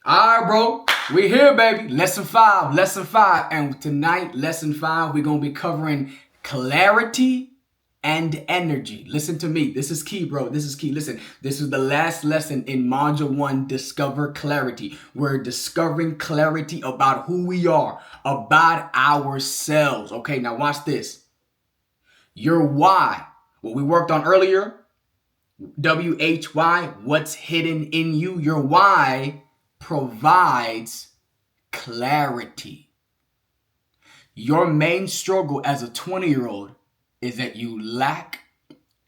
All right, bro. We here, baby. Lesson 5. And tonight, lesson 5, we're going to be covering clarity and energy. Listen to me. This is key, bro. This is key. Listen, this is the last lesson in Module 1, Discover Clarity. We're discovering clarity about who we are, about ourselves. Okay, now watch this. Your why, what we worked on earlier, WHY, what's hidden in you. Your why provides clarity. Your main struggle as a 20-year-old is that you lack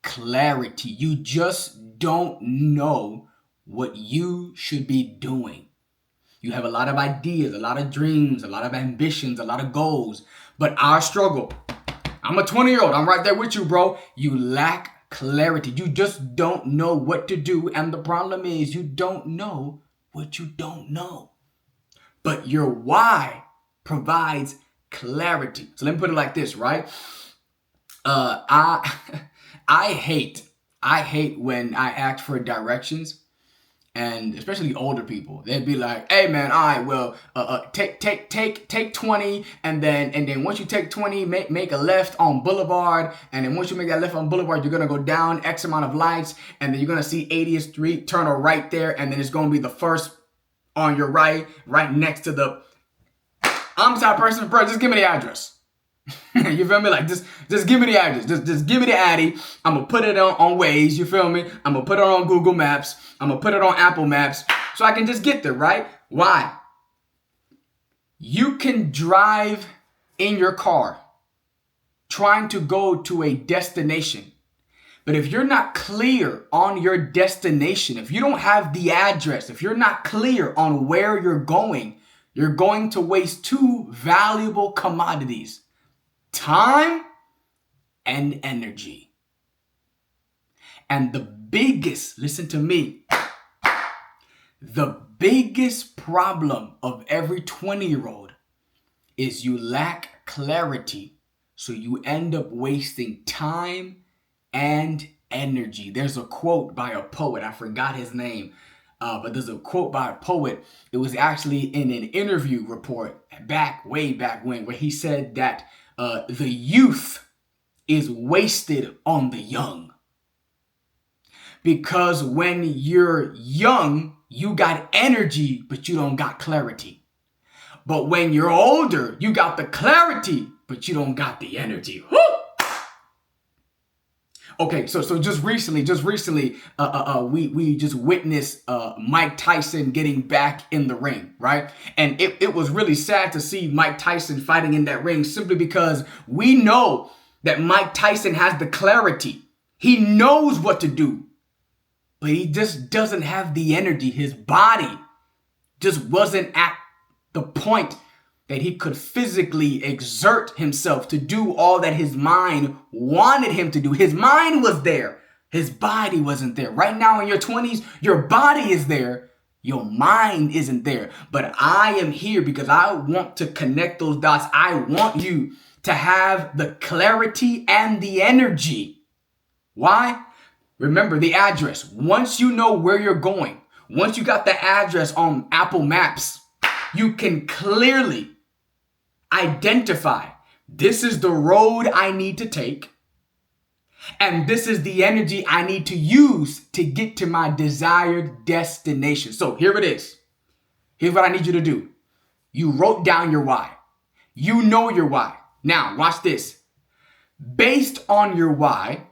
clarity. You just don't know what you should be doing. You have a lot of ideas, a lot of dreams, a lot of ambitions, a lot of goals. But our struggle, I'm a 20-year-old. I'm right there with you, bro. You lack clarity. You just don't know what to do. And the problem is you don't know what you don't know. But your why provides clarity. So let me put it like this, right? I hate when I ask for directions, and especially older people. They'd be like, "Hey man, all right, well, take 20, and then once you take 20, make a left on Boulevard, and then once you make that left on Boulevard, you're gonna go down X amount of lights, and then you're gonna see 80th Street, turn a right there, and then it's gonna be the first on your right next to the." I'm the type of person, bro. Just give me the address. You feel me? Like, just give me the address. Just give me the Addy. I'm going to put it on Waze. You feel me? I'm going to put it on Google Maps. I'm going to put it on Apple Maps so I can just get there, right? Why? You can drive in your car trying to go to a destination. But if you're not clear on your destination, if you don't have the address, if you're not clear on where you're going to waste two valuable commodities: time and energy. And the biggest, listen to me, the biggest problem of every 20-year-old is you lack clarity. So you end up wasting time and energy. There's a quote by a poet. I forgot his name. But there's a quote by a poet. It was actually in an interview report way back when, where he said that the youth is wasted on the young. Because when you're young, you got energy, but you don't got clarity. But when you're older, you got the clarity, but you don't got the energy. Woo! Okay, so just recently, we just witnessed Mike Tyson getting back in the ring, right? And it was really sad to see Mike Tyson fighting in that ring, simply because we know that Mike Tyson has the clarity. He knows what to do, but he just doesn't have the energy. His body just wasn't at the point that he could physically exert himself to do all that his mind wanted him to do. His mind was there. His body wasn't there. Right now in your 20s, your body is there. Your mind isn't there. But I am here because I want to connect those dots. I want you to have the clarity and the energy. Why? Remember the address. Once you know where you're going, once you got the address on Apple Maps, you can clearly identify, this is the road I need to take, and this is the energy I need to use to get to my desired destination. So here it is. Here's what I need you to do. You wrote down your why. You know your why. Now, watch this. Based on your why,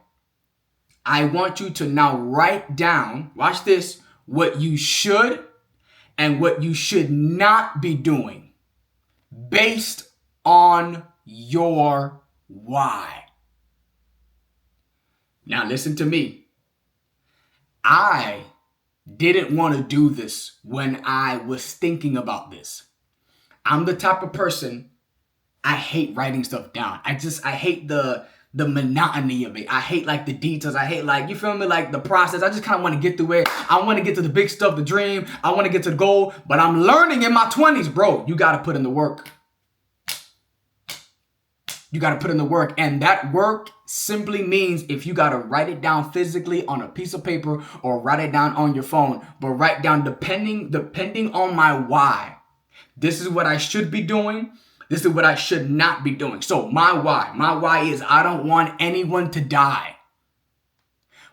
I want you to now write down, watch this, what you should and what you should not be doing based on your why. Now listen to me. I didn't want to do this when I was thinking about this. I'm the type of person, I hate writing stuff down. I hate the monotony of it. I hate like the details. I hate like, you feel me, like the process. I just kind of want to get through it. I want to get to the big stuff, the dream. I want to get to the goal. But I'm learning in my 20s, bro. You got to put in the work. You got to put in the work. And that work simply means if you got to write it down physically on a piece of paper or write it down on your phone, but write down depending on my why. This is what I should be doing. This is what I should not be doing. So my why is I don't want anyone to die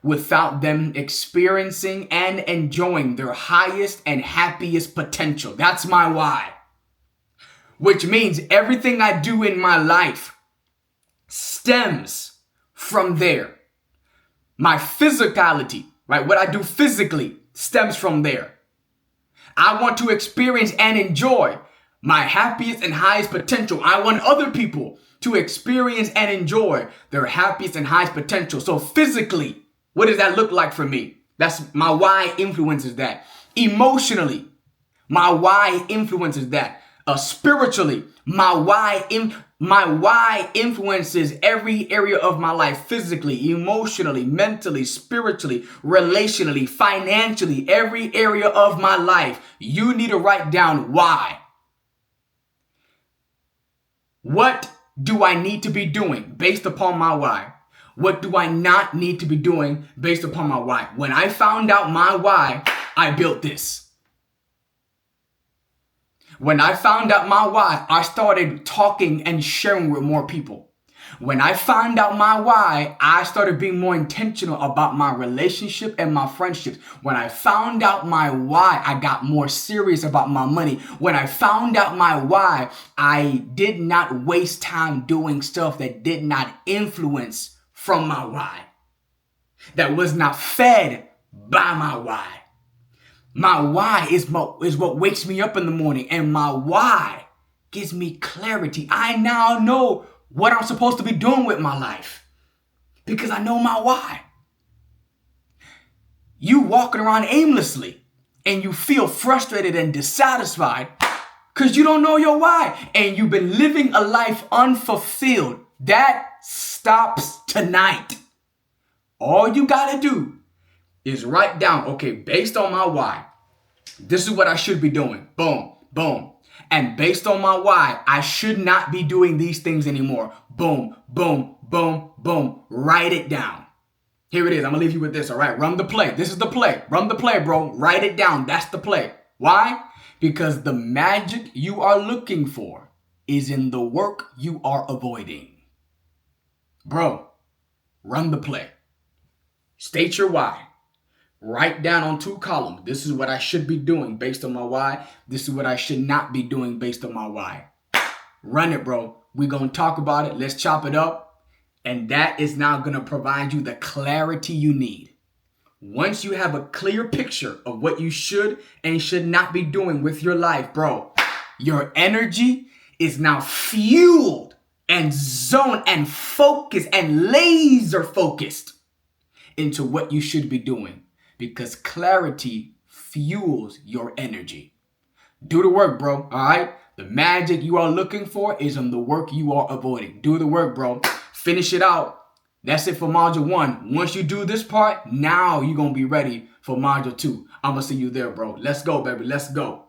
without them experiencing and enjoying their highest and happiest potential. That's my why. Which means everything I do in my life stems from there. My physicality, right? What I do physically stems from there. I want to experience and enjoy my happiest and highest potential. I want other people to experience and enjoy their happiest and highest potential. So physically, what does that look like for me? That's my why influences that. Emotionally, my why influences that. Spiritually, my why influences every area of my life. Physically, emotionally, mentally, spiritually, relationally, financially, every area of my life. You need to write down why. What do I need to be doing based upon my why? What do I not need to be doing based upon my why? When I found out my why, I built this. When I found out my why, I started talking and sharing with more people. When I found out my why, I started being more intentional about my relationship and my friendships. When I found out my why, I got more serious about my money. When I found out my why, I did not waste time doing stuff that did not influence from my why, that was not fed by my why. My why is what wakes me up in the morning, and my why gives me clarity. I now know what I'm supposed to be doing with my life because I know my why. You walking around aimlessly and you feel frustrated and dissatisfied because you don't know your why, and you've been living a life unfulfilled. That stops tonight. All you gotta do is write down, okay, based on my why, this is what I should be doing. Boom, boom. And based on my why, I should not be doing these things anymore. Boom, boom, boom, boom. Write it down. Here it is. I'm gonna leave you with this, all right? Run the play. This is the play. Run the play, bro. Write it down. That's the play. Why? Because the magic you are looking for is in the work you are avoiding. Bro, run the play. State your why. Write down on 2 columns. This is what I should be doing based on my why. This is what I should not be doing based on my why. Run it, bro. We're going to talk about it. Let's chop it up. And that is now going to provide you the clarity you need. Once you have a clear picture of what you should and should not be doing with your life, bro, your energy is now fueled and zoned and focused and laser focused into what you should be doing, because clarity fuels your energy. Do the work, bro. All right. The magic you are looking for is in the work you are avoiding. Do the work, bro. Finish it out. That's it for module 1. Once you do this part, now you're going to be ready for module 2. I'm going to see you there, bro. Let's go, baby. Let's go.